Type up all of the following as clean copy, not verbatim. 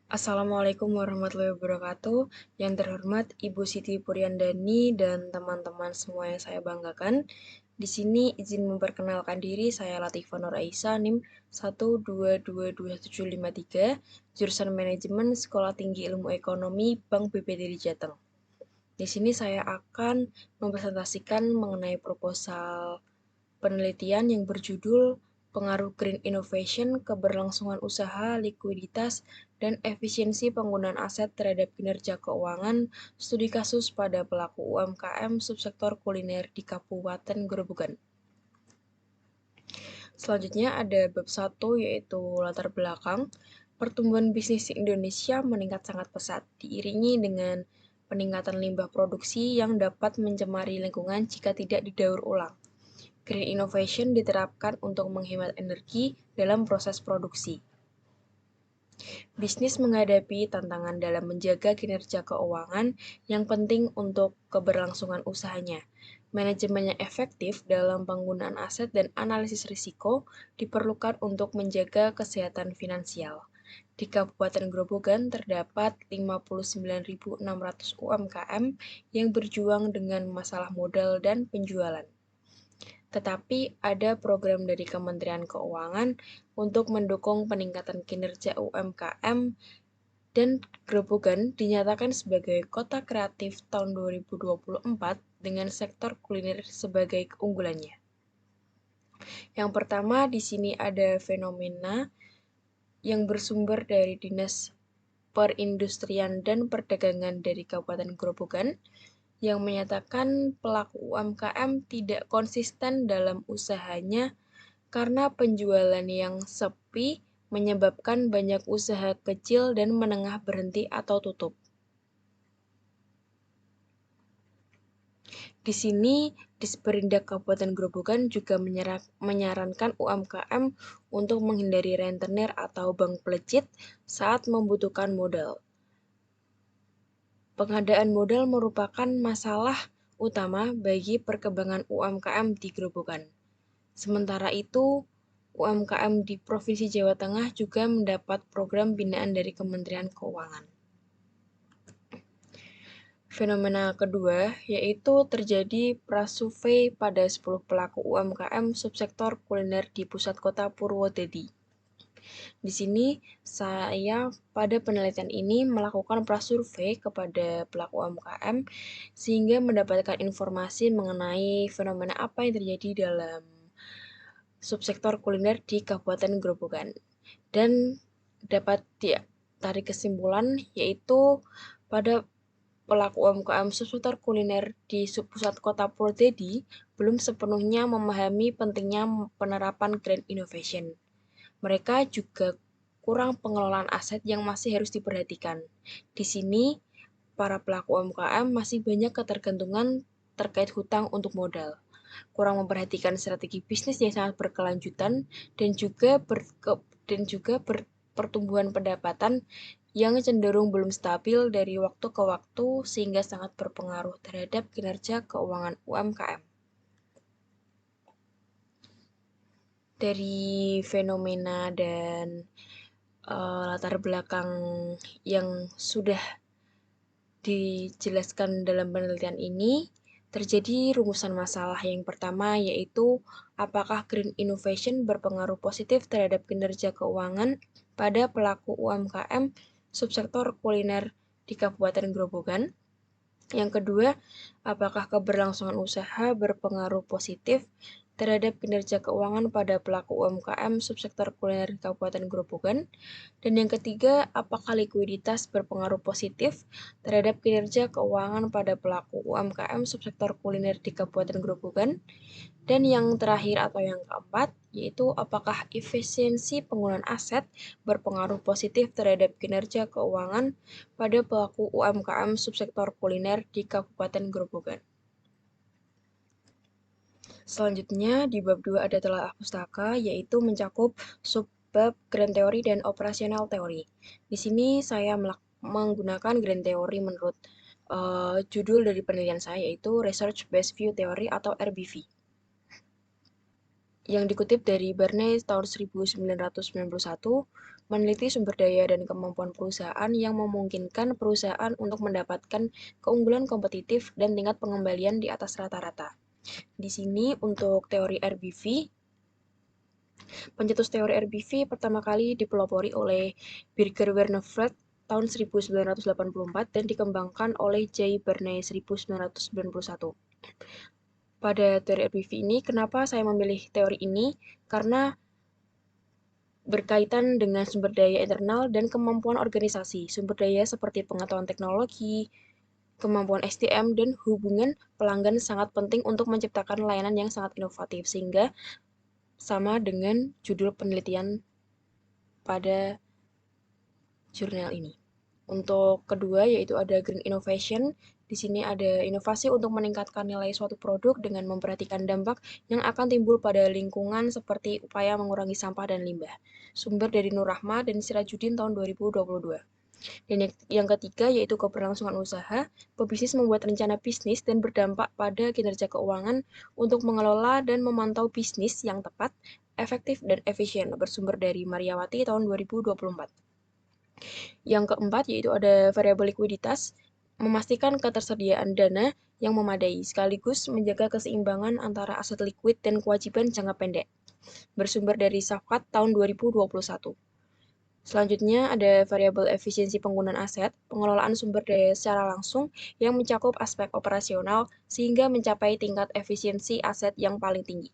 Assalamualaikum warahmatullahi wabarakatuh. Yang terhormat Ibu Siti Puryandani dan teman-teman semua yang saya banggakan. Di sini izin memperkenalkan diri, saya Latifah Nur Aisyah, NIM 1222753, jurusan Manajemen Sekolah Tinggi Ilmu Ekonomi Bank BPD di Jateng. Di sini saya akan mempresentasikan mengenai proposal penelitian yang berjudul Pengaruh Green Innovation, Keberlangsungan Usaha, Likuiditas, dan Efisiensi Penggunaan Aset terhadap Kinerja Keuangan, studi kasus pada pelaku UMKM subsektor kuliner di Kabupaten Grobogan. Selanjutnya ada bab 1 yaitu latar belakang. Pertumbuhan bisnis di Indonesia meningkat sangat pesat, diiringi dengan peningkatan limbah produksi yang dapat mencemari lingkungan jika tidak didaur ulang. Green innovation diterapkan untuk menghemat energi dalam proses produksi. Bisnis menghadapi tantangan dalam menjaga kinerja keuangan yang penting untuk keberlangsungan usahanya. Manajemen yang efektif dalam penggunaan aset dan analisis risiko diperlukan untuk menjaga kesehatan finansial. Di Kabupaten Grobogan terdapat 59.600 UMKM yang berjuang dengan masalah modal dan penjualan. Tetapi ada program dari Kementerian Keuangan untuk mendukung peningkatan kinerja UMKM dan Grobogan dinyatakan sebagai kota kreatif tahun 2024 dengan sektor kuliner sebagai keunggulannya. Yang pertama di sini ada fenomena yang bersumber dari Dinas Perindustrian dan Perdagangan dari Kabupaten Grobogan yang menyatakan pelaku UMKM tidak konsisten dalam usahanya karena penjualan yang sepi menyebabkan banyak usaha kecil dan menengah berhenti atau tutup. Di sini, Disperindak Kabupaten Grobogan juga menyarankan UMKM untuk menghindari rentenir atau bank pelecit saat membutuhkan modal. Pengadaan modal merupakan masalah utama bagi perkembangan UMKM di Grobogan. Sementara itu, UMKM di Provinsi Jawa Tengah juga mendapat program binaan dari Kementerian Keuangan. Fenomena kedua yaitu terjadi prasurvei pada 10 pelaku UMKM subsektor kuliner di pusat kota Purwodadi. Di sini saya pada penelitian ini melakukan prasurvei kepada pelaku UMKM sehingga mendapatkan informasi mengenai fenomena apa yang terjadi dalam subsektor kuliner di Kabupaten Grobogan. Dan dapat ditarik kesimpulan yaitu pada pelaku UMKM subsektor kuliner di pusat kota Purwodadi belum sepenuhnya memahami pentingnya penerapan Green Innovation. Mereka juga kurang pengelolaan aset yang masih harus diperhatikan. Di sini, para pelaku UMKM masih banyak ketergantungan terkait hutang untuk modal, kurang memperhatikan strategi bisnis yang sangat berkelanjutan, dan juga pertumbuhan pendapatan yang cenderung belum stabil dari waktu ke waktu sehingga sangat berpengaruh terhadap kinerja keuangan UMKM. Dari fenomena dan latar belakang yang sudah dijelaskan dalam penelitian ini, terjadi rumusan masalah yang pertama yaitu apakah Green Innovation berpengaruh positif terhadap kinerja keuangan pada pelaku UMKM subsektor kuliner di Kabupaten Grobogan. Yang kedua, apakah keberlangsungan usaha berpengaruh positif terhadap kinerja keuangan pada pelaku UMKM subsektor kuliner di Kabupaten Grobogan? Dan yang ketiga, apakah likuiditas berpengaruh positif terhadap kinerja keuangan pada pelaku UMKM subsektor kuliner di Kabupaten Grobogan? Dan yang terakhir atau yang keempat, yaitu apakah efisiensi penggunaan aset berpengaruh positif terhadap kinerja keuangan pada pelaku UMKM subsektor kuliner di Kabupaten Grobogan. Selanjutnya, di bab 2 ada telaah pustaka, yaitu mencakup subbab Grand Theory dan Operasional Teori. Di sini saya menggunakan Grand Theory menurut judul dari penelitian saya, yaitu Research Based View Theory atau RBV. Yang dikutip dari Barney tahun 1991, meneliti sumber daya dan kemampuan perusahaan yang memungkinkan perusahaan untuk mendapatkan keunggulan kompetitif dan tingkat pengembalian di atas rata-rata. Di sini untuk teori RBV, pencetus teori RBV pertama kali dipelopori oleh Birger Wernerfeld tahun 1984 dan dikembangkan oleh J. Barney 1991. Pada teori RBV ini, kenapa saya memilih teori ini? Karena berkaitan dengan sumber daya internal dan kemampuan organisasi. Sumber daya seperti pengetahuan teknologi, kemampuan SDM, dan hubungan pelanggan sangat penting untuk menciptakan layanan yang sangat inovatif, sehingga sama dengan judul penelitian pada jurnal ini. Untuk kedua yaitu ada Green Innovation. Di sini ada inovasi untuk meningkatkan nilai suatu produk dengan memperhatikan dampak yang akan timbul pada lingkungan seperti upaya mengurangi sampah dan limbah. Sumber dari Nur Rahma dan Sirajuddin tahun 2022. Dan yang ketiga yaitu keberlangsungan usaha. Pebisnis membuat rencana bisnis dan berdampak pada kinerja keuangan untuk mengelola dan memantau bisnis yang tepat, efektif, dan efisien. Bersumber dari Mariawati tahun 2024. Yang keempat yaitu ada variabel likuiditas, memastikan ketersediaan dana yang memadai, sekaligus menjaga keseimbangan antara aset likuid dan kewajiban jangka pendek. Bersumber dari Safkat tahun 2021. Selanjutnya ada variabel efisiensi penggunaan aset, pengelolaan sumber daya secara langsung yang mencakup aspek operasional sehingga mencapai tingkat efisiensi aset yang paling tinggi.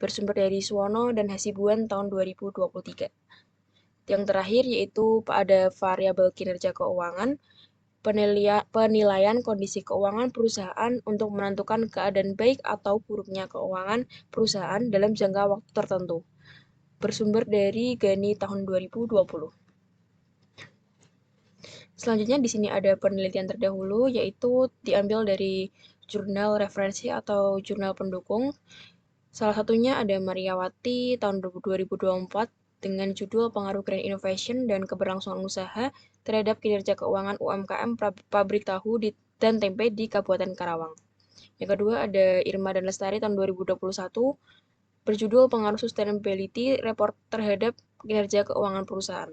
Bersumber dari Suwono dan Hasibuan tahun 2023. Yang terakhir yaitu ada variabel kinerja keuangan, penilaian kondisi keuangan perusahaan untuk menentukan keadaan baik atau buruknya keuangan perusahaan dalam jangka waktu tertentu. Bersumber dari Gani tahun 2020. Selanjutnya di sini ada penelitian terdahulu yaitu diambil dari jurnal referensi atau jurnal pendukung. Salah satunya ada Mariawati tahun 2024 dengan judul Pengaruh Green Innovation dan Keberlangsungan Usaha terhadap Kinerja Keuangan UMKM Pabrik Tahu dan Tempe di Kabupaten Karawang. Yang kedua ada Irma dan Lestari tahun 2021 berjudul Pengaruh Sustainability Report terhadap Kinerja Keuangan Perusahaan.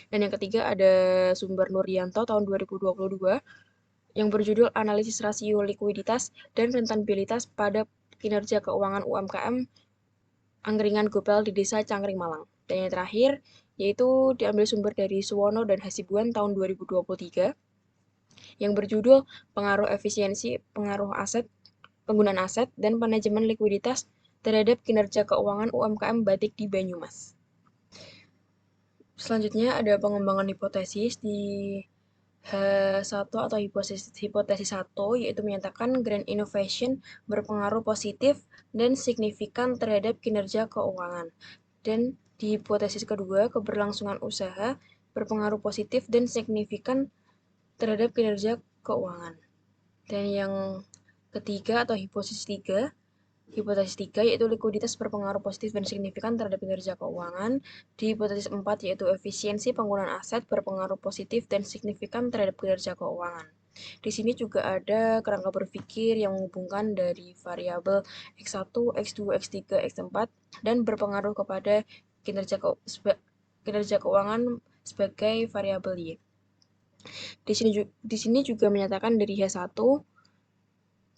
Dan yang ketiga ada Sumber Nuryanto tahun 2022 yang berjudul Analisis Rasio Likuiditas dan Rentabilitas pada Kinerja Keuangan UMKM Angkringan Gopel di Desa Cangkring Malang. Dan yang terakhir yaitu diambil sumber dari Suwono dan Hasibuan tahun 2023 yang berjudul Pengaruh Efisiensi Pengaruh Aset, Penggunaan Aset dan Manajemen Likuiditas terhadap Kinerja Keuangan UMKM Batik di Banyumas. Selanjutnya ada pengembangan hipotesis di H1 atau hipotesis 1 yaitu menyatakan Green Innovation berpengaruh positif dan signifikan terhadap kinerja keuangan. Dan di hipotesis kedua, keberlangsungan usaha berpengaruh positif dan signifikan terhadap kinerja keuangan. Dan yang ketiga atau hipotesis 3 yaitu likuiditas berpengaruh positif dan signifikan terhadap kinerja keuangan. Di hipotesis 4 yaitu efisiensi penggunaan aset berpengaruh positif dan signifikan terhadap kinerja keuangan. Di sini juga ada kerangka berpikir yang menghubungkan dari variabel X1, X2, X3, X4 dan berpengaruh kepada kinerja keuangan sebagai variabel Y. Di sini juga menyatakan dari H1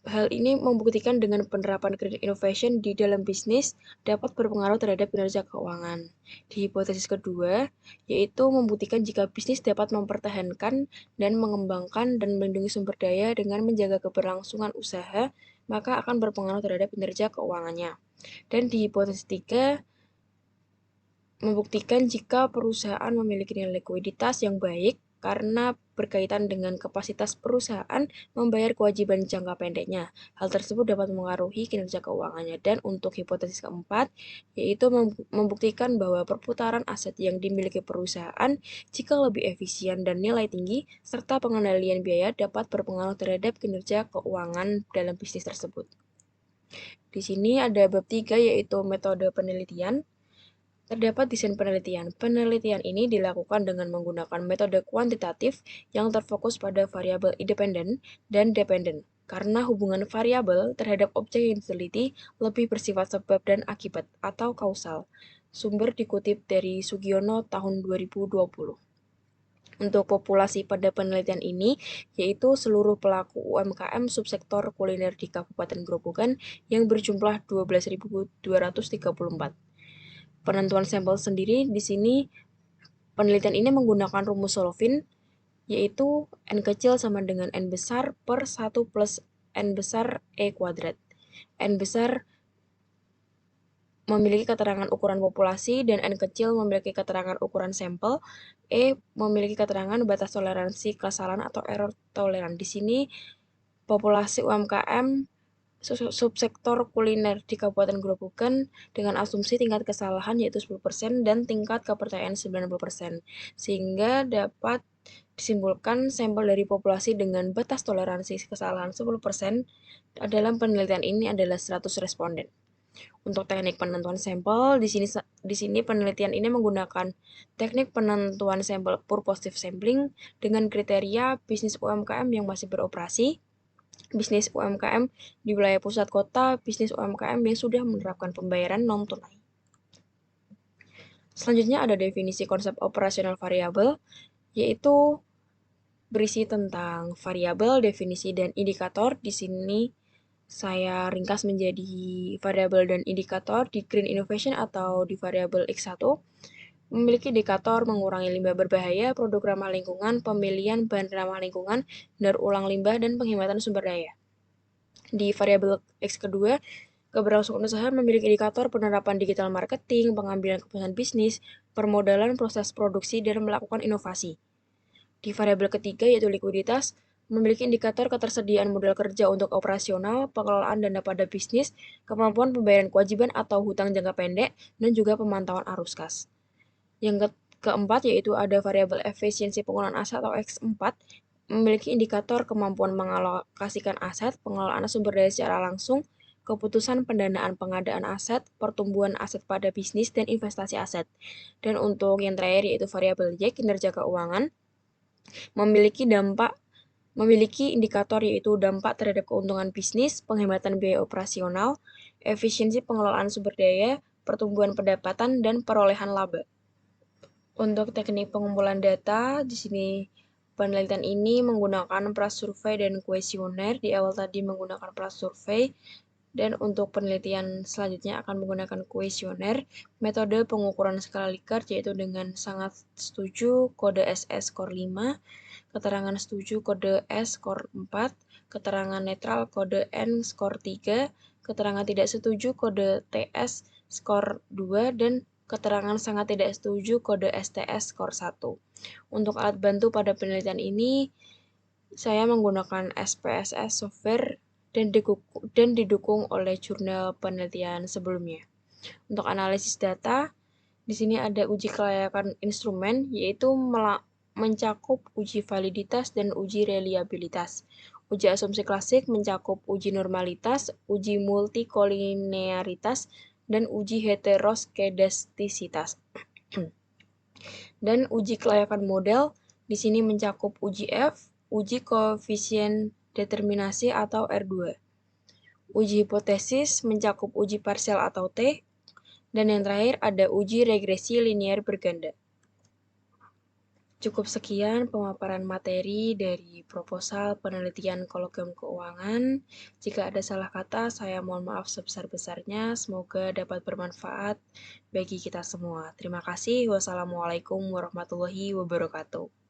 hal ini membuktikan dengan penerapan Green Innovation di dalam bisnis dapat berpengaruh terhadap kinerja keuangan. Di hipotesis kedua, yaitu membuktikan jika bisnis dapat mempertahankan dan mengembangkan dan melindungi sumber daya dengan menjaga keberlangsungan usaha, maka akan berpengaruh terhadap kinerja keuangannya. Dan di hipotesis 3, membuktikan jika perusahaan memiliki nilai likuiditas yang baik karena berkaitan dengan kapasitas perusahaan membayar kewajiban jangka pendeknya. Hal tersebut dapat mengaruhi kinerja keuangannya. Dan untuk hipotesis keempat, yaitu membuktikan bahwa perputaran aset yang dimiliki perusahaan jika lebih efisien dan nilai tinggi, serta pengendalian biaya dapat berpengaruh terhadap kinerja keuangan dalam bisnis tersebut. Di sini ada bab 3 yaitu metode penelitian. Terdapat desain penelitian. Penelitian ini dilakukan dengan menggunakan metode kuantitatif yang terfokus pada variabel independen dan dependen, karena hubungan variabel terhadap objek yang diteliti lebih bersifat sebab dan akibat atau kausal. Sumber dikutip dari Sugiono tahun 2020. Untuk populasi pada penelitian ini, yaitu seluruh pelaku UMKM subsektor kuliner di Kabupaten Grobogan yang berjumlah 12.234. Penentuan sampel sendiri di sini, penelitian ini menggunakan rumus Solovin, yaitu N kecil sama dengan N besar per 1 plus N besar E kuadrat. N besar memiliki keterangan ukuran populasi dan N kecil memiliki keterangan ukuran sampel. E memiliki keterangan batas toleransi kesalahan atau error toleran. Di sini populasi UMKM subsektor kuliner di Kabupaten Grobogan dengan asumsi tingkat kesalahan yaitu 10% dan tingkat kepercayaan 90%. Sehingga dapat disimpulkan sampel dari populasi dengan batas toleransi kesalahan 10% dalam penelitian ini adalah 100 responden. Untuk teknik penentuan sampel, di sini penelitian ini menggunakan teknik penentuan sampel pure positive sampling dengan kriteria bisnis UMKM yang masih beroperasi, bisnis UMKM di wilayah pusat kota, bisnis UMKM yang sudah menerapkan pembayaran non-tunai. Selanjutnya ada definisi konsep operasional variabel, yaitu berisi tentang variabel, definisi, dan indikator. Di sini saya ringkas menjadi variabel dan indikator di Green Innovation atau di variabel X1, memiliki indikator mengurangi limbah berbahaya, produk ramah lingkungan, pemilihan bahan ramah lingkungan, daur ulang limbah, dan penghematan sumber daya. Di variabel X kedua, keberlangsungan usaha memiliki indikator penerapan digital marketing, pengambilan keputusan bisnis, permodalan proses produksi, dan melakukan inovasi. Di variabel ketiga, yaitu likuiditas, memiliki indikator ketersediaan modal kerja untuk operasional, pengelolaan dana pada bisnis, kemampuan pembayaran kewajiban atau hutang jangka pendek, dan juga pemantauan arus kas. Yang keempat, yaitu ada variabel efisiensi penggunaan aset atau X4, memiliki indikator kemampuan mengalokasikan aset, pengelolaan sumber daya secara langsung, keputusan pendanaan pengadaan aset, pertumbuhan aset pada bisnis, dan investasi aset. Dan untuk yang terakhir, yaitu variabel Y, kinerja keuangan, memiliki indikator yaitu dampak terhadap keuntungan bisnis, penghematan biaya operasional, efisiensi pengelolaan sumber daya, pertumbuhan pendapatan, dan perolehan laba. Untuk teknik pengumpulan data, di sini penelitian ini menggunakan prasurvei dan kuesioner. Di awal tadi menggunakan prasurvei, dan untuk penelitian selanjutnya akan menggunakan kuesioner. Metode pengukuran skala Likert yaitu dengan sangat setuju kode SS skor 5, keterangan setuju kode S skor 4, keterangan netral kode N skor 3, keterangan tidak setuju kode TS skor 2, dan keterangan sangat tidak setuju kode STS skor 1. Untuk alat bantu pada penelitian ini, saya menggunakan SPSS software dan didukung oleh jurnal penelitian sebelumnya. Untuk analisis data, di sini ada uji kelayakan instrumen, yaitu mencakup uji validitas dan uji reliabilitas. Uji asumsi klasik mencakup uji normalitas, uji multikolinearitas, dan uji heteroskedastisitas. Dan uji kelayakan model di sini mencakup uji F, uji koefisien determinasi atau R2. Uji hipotesis mencakup uji parsial atau T, dan yang terakhir ada uji regresi linear berganda. Cukup sekian pemaparan materi dari proposal penelitian Kologium Keuangan. Jika ada salah kata, saya mohon maaf sebesar-besarnya. Semoga dapat bermanfaat bagi kita semua. Terima kasih. Wassalamualaikum warahmatullahi wabarakatuh.